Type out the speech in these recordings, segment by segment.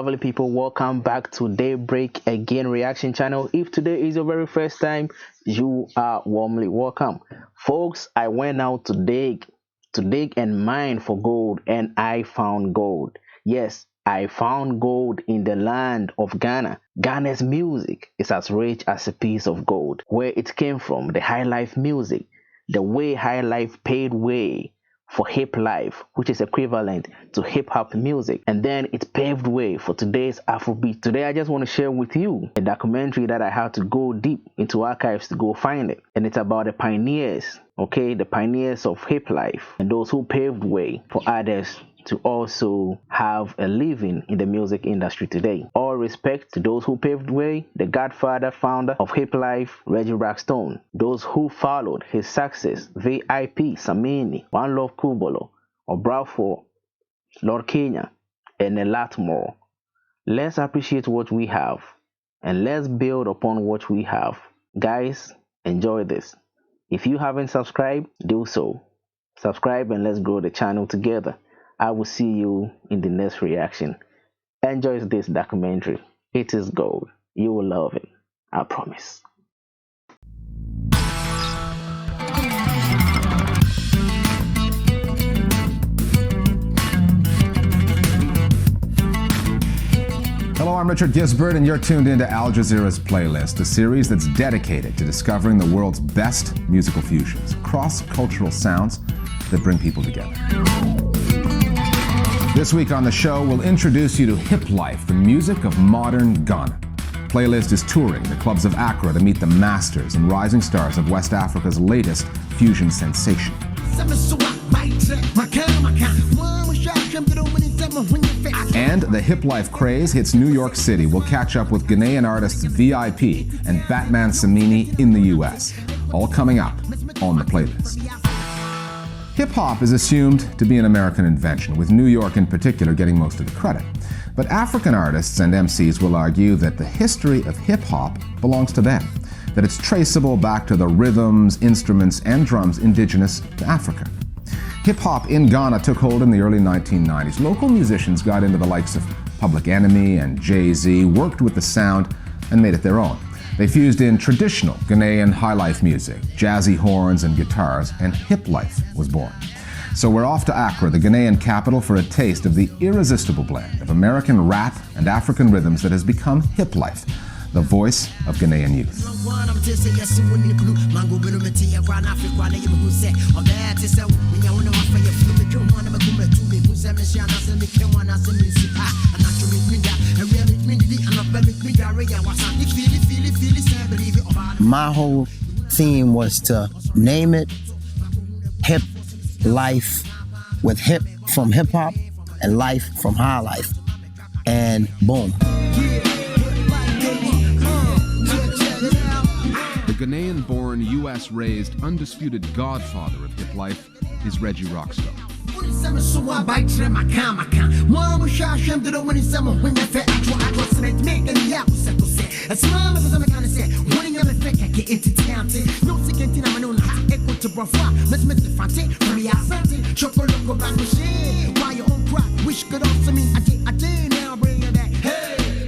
lovely people, welcome back to Daybreak Again Reaction Channel. If today is your very first time, you are warmly welcome. Folks, I went out to dig and mine for gold, and I found gold. Yes, I found gold in the land of Ghana. Ghana's music is as rich as a piece of gold. Where it came from, the high life music, the way high life paved way for hip life, which is equivalent to hip hop music, and then it paved way for today's Afrobeat. Today I just want to share with you a documentary that I had to go deep into archives to go find it, and it's about the pioneers, the pioneers of hip life and those who paved way for others to also have a living in the music industry today. All respect to those who paved way, the godfather, founder of hip life, Reggie Rockstone. Those who followed his success, VIP, Samini, One Love Kubolo, Obrafo, Lord Kenya, and a lot more. Let's appreciate what we have and let's build upon what we have. Guys, enjoy this. If you haven't subscribed, do so. Subscribe and let's grow the channel together. I will see you in the next reaction. Enjoy this documentary. It is gold. You will love it. I promise. Hello, I'm Richard Gisbert, and you're tuned into Al Jazeera's Playlist, a series that's dedicated to discovering the world's best musical fusions, cross-cultural sounds that bring people together. This week on the show, we'll introduce you to Hip Life, the music of modern Ghana. Playlist is touring the clubs of Accra to meet the masters and rising stars of West Africa's latest fusion sensation. And the Hip Life craze hits New York City. We'll catch up with Ghanaian artists VIP and Batman Samini in the US. All coming up on the Playlist. Hip-hop is assumed to be an American invention, with New York in particular getting most of the credit. But African artists and MCs will argue that the history of hip-hop belongs to them, that it's traceable back to the rhythms, instruments, and drums indigenous to Africa. Hip-hop in Ghana took hold in the early 1990s. Local musicians got into the likes of Public Enemy and Jay-Z, worked with the sound, and made it their own. They fused in traditional Ghanaian high-life music, jazzy horns and guitars, and Hip Life was born. So we're off to Accra, the Ghanaian capital, for a taste of the irresistible blend of American rap and African rhythms that has become Hip Life, the voice of Ghanaian youth. My whole theme was to name it Hip Life, with hip from hip hop and life from high life. And boom. The Ghanaian-born, US-raised, undisputed godfather of hip life is Reggie Rockstone.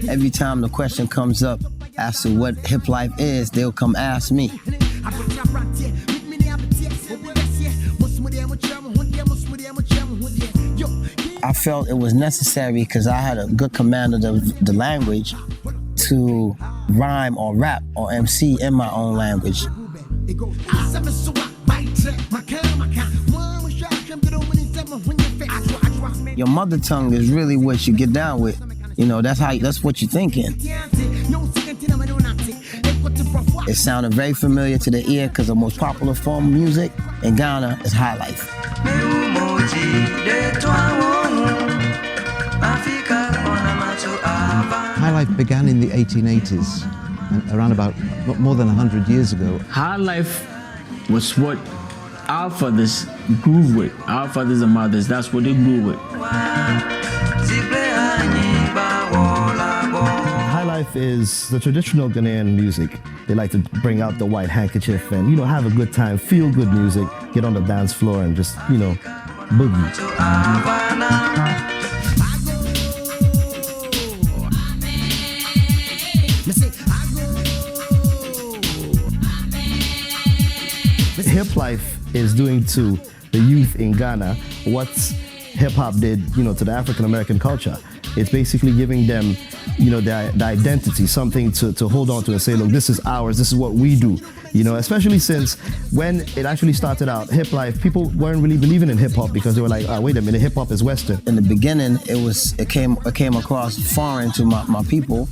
Every time the question comes up as to what hip life is, they'll come ask me. I felt it was necessary because I had a good command of the language to rhyme or rap or MC in my own language. Your mother tongue is really what you get down with. You know, that's what you're thinking. It sounded very familiar to the ear because the most popular form of music in Ghana is high life. High life began in the 1880s, around about more than 100 years ago. High life was what our fathers grew with. Our fathers and mothers, that's what they grew with. High life is the traditional Ghanaian music. They like to bring out the white handkerchief and, you know, have a good time, feel good music, get on the dance floor and just, you know, boogie. Hip life is doing to the youth in Ghana what hip hop did, to the African American culture. It's basically giving them, the identity, something to hold on to and say, look, this is ours, this is what we do. Especially since when it actually started out, hip life, people weren't really believing in hip hop because they were like, wait a minute, hip hop is Western. In the beginning, it came across foreign to my people,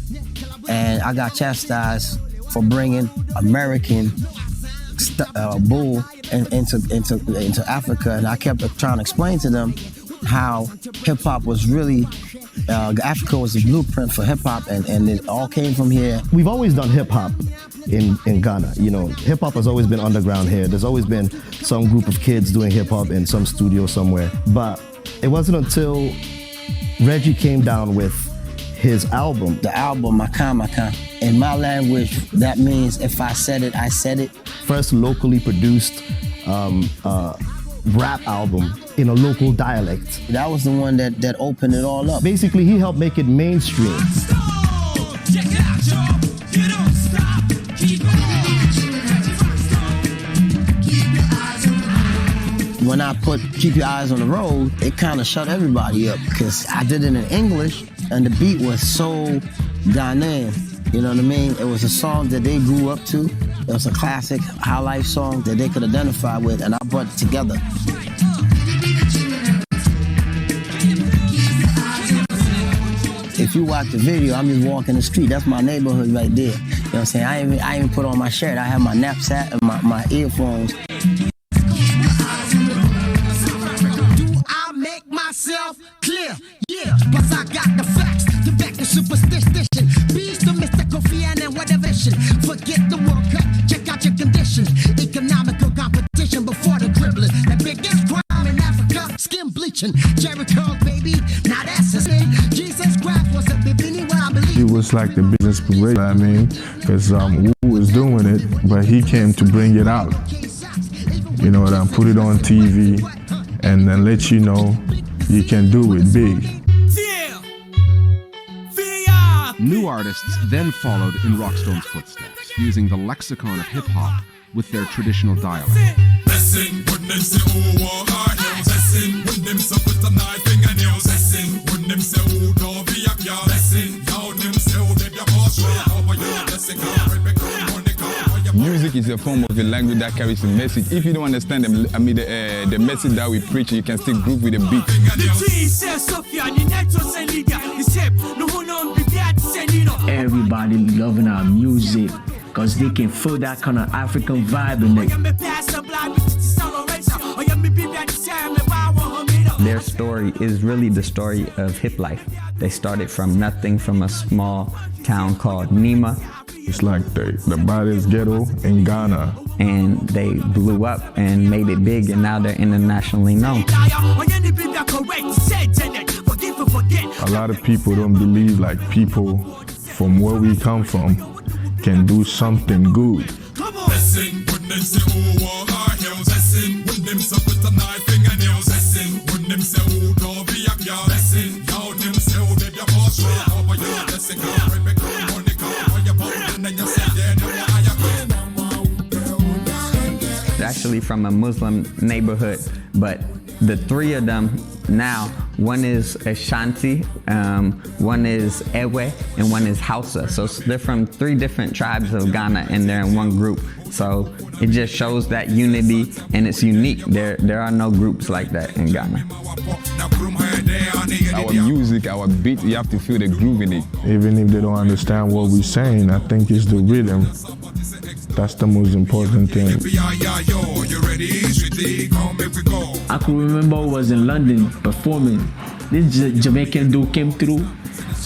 and I got chastised for bringing American bull into Africa, and I kept trying to explain to them how hip hop was really Africa was the blueprint for hip hop, and it all came from here. We've always done hip hop in Ghana. Hip hop has always been underground here. There's always been some group of kids doing hip hop in some studio somewhere. But it wasn't until Reggie came down with his album. The album, Makan. In my language, that means if I said it, I said it. First locally produced rap album in a local dialect. That was the one that opened it all up. Basically, he helped make it mainstream. When I put Keep Your Eyes on the Road, it kind of shut everybody up because I did it in English and the beat was so Ghanaian. You know what I mean? It was a song that they grew up to. It was a classic high life song that they could identify with, and I brought it together. If you watch the video, I'm just walking the street. That's my neighborhood right there. You know what I'm saying? I even put on my shirt. I have my knapsack and my earphones. Myself clear, yeah, but I got the facts to back the superstition. Beast the mystical fear and whatever vision. Forget the World Cup, check out your conditions. Economical competition before the dribbling. The biggest crime in Africa, skin bleaching. Jericho, baby, now that's a sin. Jesus Christ was a bibini, what I believe. It was like the business parade, because Wu was doing it, but he came to bring it out. Put it on TV and then let you know you can do it big. New artists then followed in Rockstone's footsteps, fusing the lexicon of hip-hop with their traditional dialect. Music is a form of a language that carries a message. If you don't understand the message that we preach, you can still groove with the beat. Everybody loving our music because they can feel that kind of African vibe in it. Their story is really the story of hip life. They started from nothing, from a small town called Nima. It's like the baddest ghetto in Ghana. And they blew up and made it big, and now they're internationally known. A lot of people don't believe people from where we come from can do something good. Actually from a Muslim neighborhood, but the three of them now, one is Ashanti, one is Ewe, and one is Hausa. So they're from three different tribes of Ghana, and they're in one group. So it just shows that unity, and it's unique. There are no groups like that in Ghana. Our music, our beat, you have to feel the groove in it. Even if they don't understand what we're saying, I think it's the rhythm. That's the most important thing. I can remember I was in London performing. This Jamaican dude came through.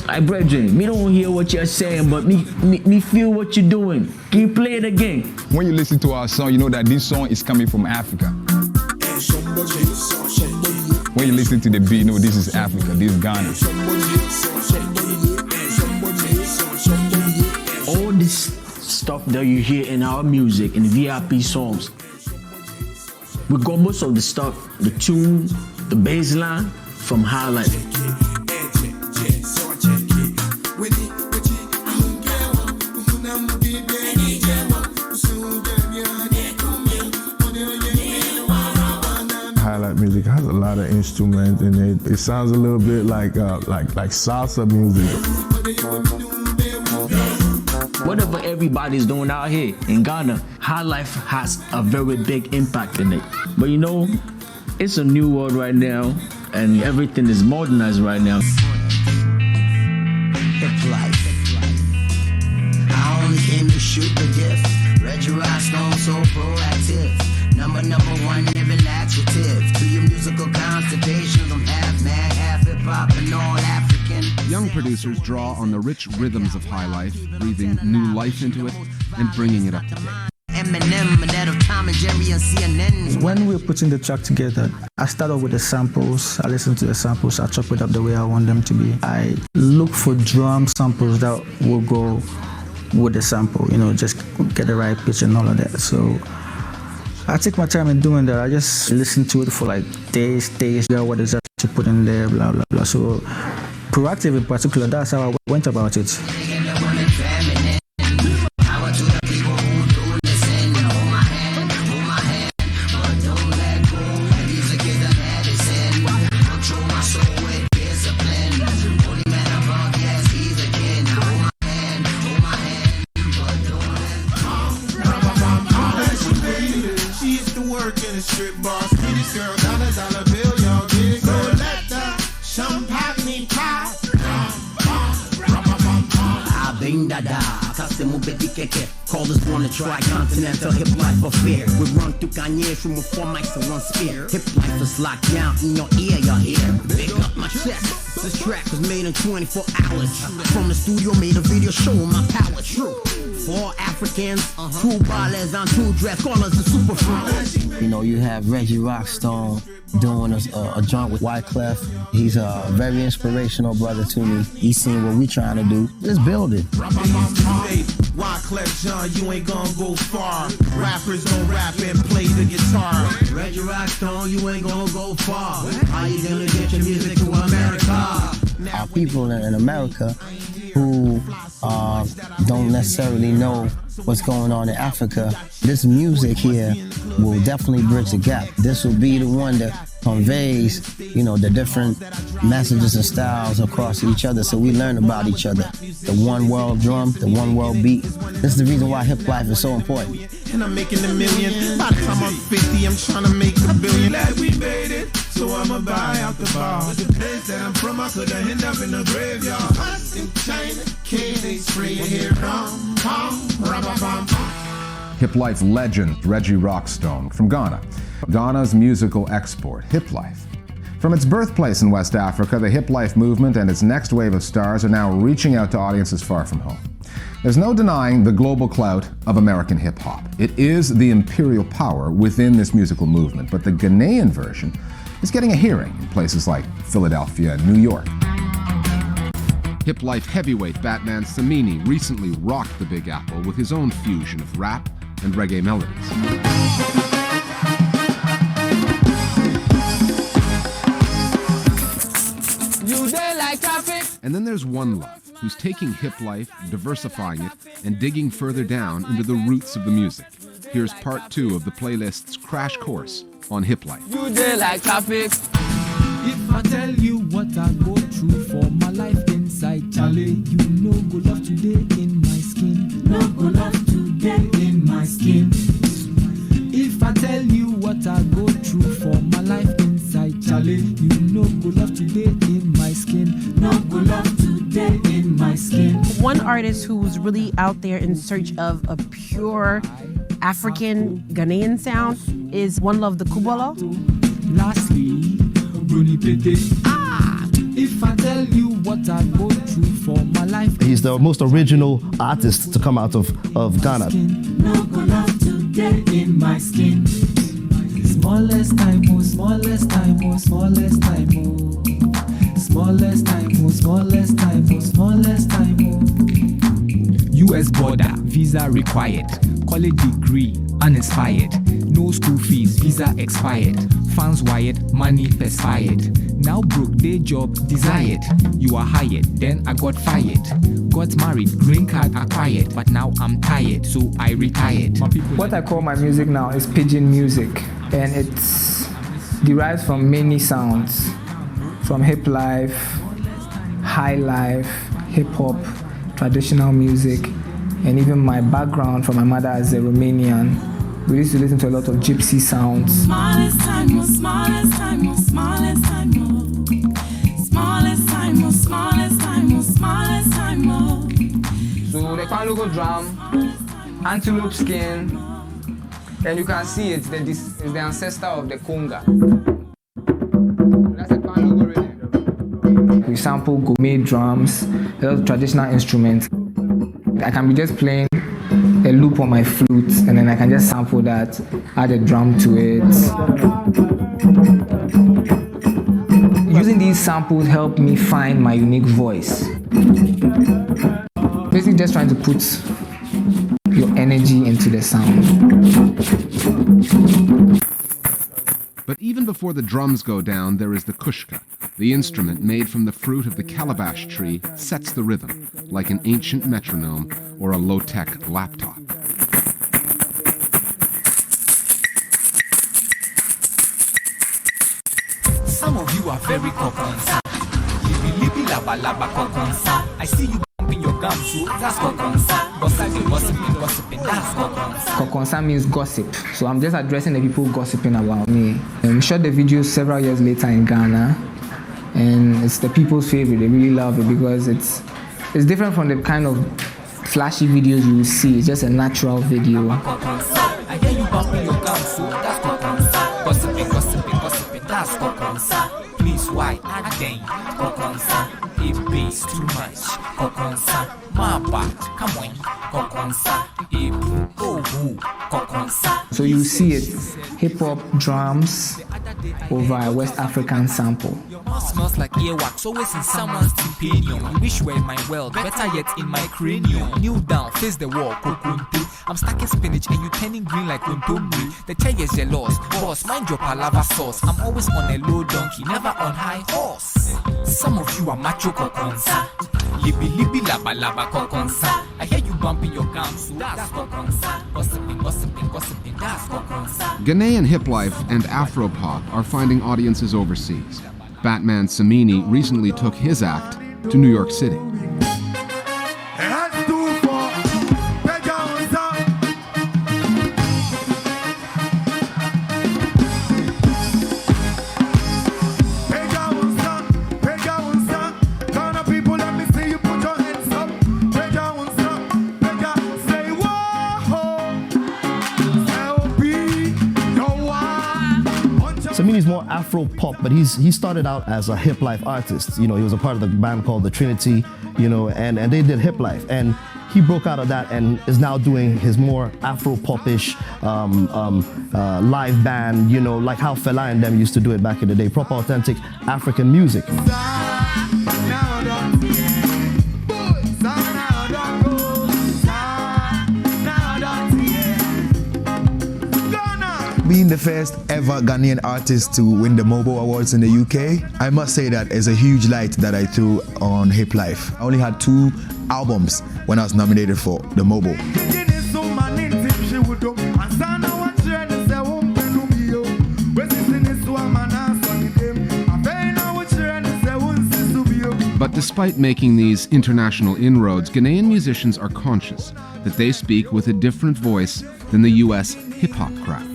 Hey, brethren, me don't hear what you're saying, but me feel what you're doing. Can you play it again? When you listen to our song, you know that this song is coming from Africa. When you listen to the beat, you know this is Africa, this is Ghana. All this stuff that you hear in our music, in VIP songs, we got most of the stuff, the tune, the bass line from High Life. music has a lot of instruments in it. It sounds a little bit like salsa music. Whatever everybody's doing out here in Ghana, high life has a very big impact in it. But you know, it's a new world right now, and everything is modernized right now. Hip life. I only came to shoot the gift. Reggie Rockstone, so proactive. Number one, living laxative. To your musical constipations, I'm half man, half hip hop, and all African. Young producers draw on the rich rhythms of high life, breathing new life into it and bringing it up to date. Eminem, and that of Tom and Jerry and CNN. When we're putting the track together, I start off with the samples. I listen to the samples. I chop it up the way I want them to be. I look for drum samples that will go with the sample, you know, just get the right pitch and all of that. So I take my time in doing that. I just listen to it for like days, what is that to put in there, blah, blah, blah. So Proactive in particular, that's how I went about it. Strip boss, pretty girl, $1 bill, y'all get it. So let the champagne pop. Bing da da, custom mubeti keke. Callers wanna try continental hip life affair. We run through Kanye from with 4 mics and 1 spear. Hip life is locked down in your ear, y'all hear. Big up my chest. This track was made in 24 hours. From the studio, made a video showing my power. True. 4 Africans, 2 ballers on 2 dress, call us the super friends. You know, you have Reggie Rockstone doing a joint with Wyclef. He's a very inspirational brother to me. He's seen what we trying to do. Let's build it. Wyclef John, you ain't gonna go far. Rappers don't rap and play the guitar. Reggie Rockstone, you ain't gonna go far. How you gonna get your music to America? Our people in America who don't necessarily know what's going on in Africa, this music here will definitely bridge the gap. This will be the one that conveys, you know, the different messages and styles across each other, so we learn about each other. The one world drum, the one world beat. This is the reason why hip life is so important. And I'm making $1 million. By the time I'm 50, I'm trying to make $1 billion. Glad we made it, so I'ma buy out the bar. The place that I'm from, I could end up in the graveyard. Us in China, they spray here. Hip life legend Reggie Rockstone from Ghana. Ghana's musical export, Hip Life. From its birthplace in West Africa, the Hip Life movement and its next wave of stars are now reaching out to audiences far from home. There's no denying the global clout of American hip-hop. It is the imperial power within this musical movement, but the Ghanaian version is getting a hearing in places like Philadelphia and New York. Hip Life heavyweight Batman Samini recently rocked the Big Apple with his own fusion of rap and reggae melodies. And then there's One Love, who's taking hip life, diversifying it, and digging further down into the roots of the music. Here's part 2 of the playlist's crash course on hip life. You dey like traffic. If I tell you what I go through for my life inside Charlie, you know go love today in my skin. No go love today in my skin. If I tell you what I go through for my life inside Charlie, you know go love today in my skin. No go love today in my skin. One artist who's really out there in search of a pure African Ghanaian sound is One Love the Kubolo. Lastly, Bruni Pete. If I tell you what I go through for my life. He's the most original artist to come out of Ghana. No go love today in my skin. Smallest time, oh, smallest time, oh, smallest time, oh. Smallest time, oh, smallest time, oh, smallest time, oh. US border, visa required. College degree, uninspired. No school fees, visa expired. Fans wired, money perspired. Now broke, day job desired. You are hired, then I got fired. Got married, green card acquired. But now I'm tired, so I retired. What I call my music now is pidgin music. And it's derives from many sounds, from hip life, high life, hip hop, traditional music, and even my background from my mother as a Romanian. We used to listen to a lot of gypsy sounds. Smallest time, smallest time, smallest time, smallest time, smallest time, smallest time. So the Kwalugo drum, antelope skin, and you can see it's the ancestor of the conga. That's a Kwalugo rhythm. We sample gourmet drums, a lot of traditional instruments. I can be just playing a loop on my flute, and then I can just sample that, add a drum to it. Using these samples helped me find my unique voice. Basically just trying to put your energy into the sound. But even before the drums go down, there is the kushka. The instrument made from the fruit of the calabash tree sets the rhythm, like an ancient metronome or a low-tech laptop. Some of you are very kokonsa. Libi laba laba kokonsa. I see you bumping your gums, so that's kokonsa. Gossiping, that's kokonsa. Kokonsa means gossip, so I'm just addressing the people gossiping about me. And we shot the video several years later in Ghana, and it's the people's favorite. They really love it because it's different from the kind of flashy videos you will see. It's just a natural video. I hear you bumping your gums, so that's kokonsa. Gossiping, that's kokonsa. Please, why again? Kokonsa, it pays too much. Kokonsa, my bad, come on. Kokonsa, it kokonsa. So you see it, hip hop drums over a West African sample. Your mouth smells like earwax, always in someone's opinion. You wish you were in my world, better yet in my cranium. Kneel down, face the wall, kokunte. I'm stacking spinach and you turning green like untombi. The chair is jealous, boss, mind your palava sauce. I'm always on a low donkey, never on high horse. Some of you are macho kokonsa. Libi laba laba kokonsa. I hear you bumping your gums, so that's kokonsa. Gossiping, that's kokonsa. Ghanaian hip life and Afropop are finding audiences overseas. Batman Samini recently took his act to New York City. Samini's more Afro-pop, but he started out as a hip life artist. You know, he was a part of the band called The Trinity, you know, and they did hip life. And he broke out of that and is now doing his more Afro-pop-ish live band, you know, like how Fela and them used to do it back in the day, proper authentic African music. Being the first ever Ghanaian artist to win the MOBO Awards in the UK, I must say that is a huge light that I threw on hip life. I only had 2 albums when I was nominated for the MOBO. But despite making these international inroads, Ghanaian musicians are conscious that they speak with a different voice than the US hip-hop crowd.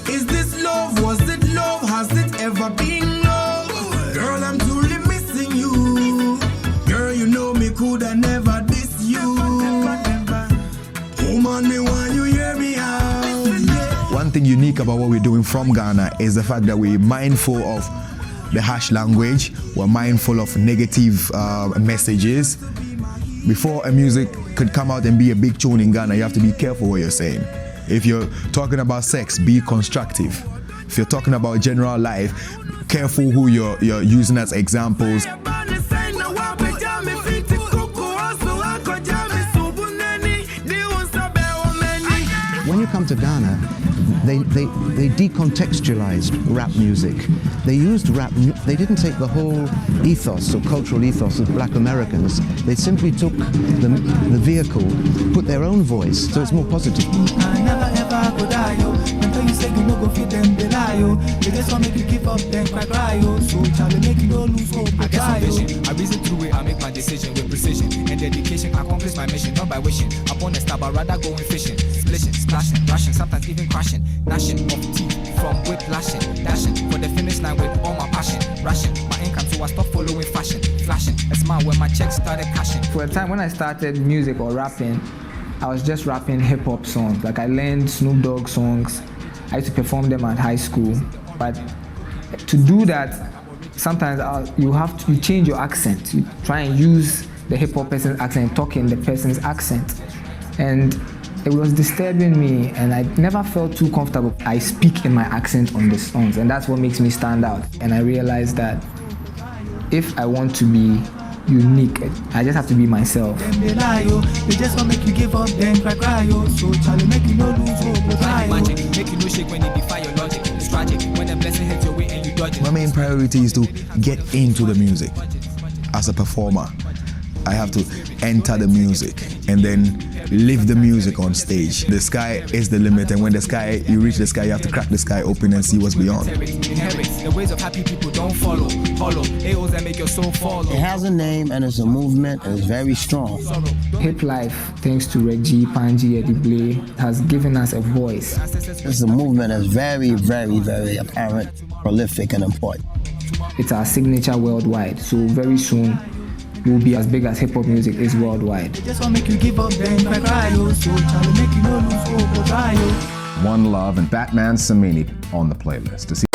Is this love? Was it love? Has it ever been love? Girl, I'm truly missing you. Girl, you know me coulda never diss you. Woman, me want you hear me out. One thing unique about what we're doing from Ghana is the fact that we're mindful of the harsh language. We're mindful of negative messages. Before a music could come out and be a big tune in Ghana, you have to be careful what you're saying. If you're talking about sex, be constructive. If you're talking about general life, careful who you're using as examples. When you come to Ghana, they decontextualized rap music. They used rap, they didn't take the whole ethos or cultural ethos of Black Americans. They simply took the vehicle, put their own voice, so it's more positive. I never ever could die, know you say you no go fit them, they lie, yo. They just want make you give up, then cry, yo. So Charlie, make you no lose hope, I get some yo. vision, I reason through it, I make my decision with precision and dedication. I accomplish my mission, not by wishing upon a star, but rather going fishing, splishing, splashing, rushing, sometimes even crashing, gnashing of teeth from whiplashing, dashing for the finish line with all my passion, rushing my income, so I stopped following fashion, flashing a smile when my checks started cashing. For a time when I started music or rapping, I was just rapping hip hop songs. Like I learned Snoop Dogg songs. I used to perform them at high school. But to do that, sometimes you change your accent. You try and use the hip hop person's accent, talk in the person's accent. And it was disturbing me, and I never felt too comfortable. I speak in my accent on the songs, and that's what makes me stand out. And I realized that if I want to be unique, I just have to be myself. They lie, yo. They just want make you give up, then cry, yo. So Charlie, make you no lose hope, cry, yo. Magic, make you no shake when you defy your logic. It's tragic when a blessing hits your way and you dodge it. My main priority is to get into the music. As a performer, I have to enter the music and then live the music on stage. The sky is the limit, and when you reach the sky, you have to crack the sky open and see what's beyond. Inherits the ways of happy people don't follow. Hollow AOs that make your soul follow. It has a name and it's a movement and it's very strong. Hip Life, thanks to Reggie, Panji, Eddie Blay, has given us a voice. It's a movement that's very, very, very apparent, prolific, and important. It's our signature worldwide, so very soon will be as big as hip hop music is worldwide. They just want make you give up, then cry, yo. So Charlie, make you no lose hope, cry, yo. One Love and Batman Samini on the playlist. To see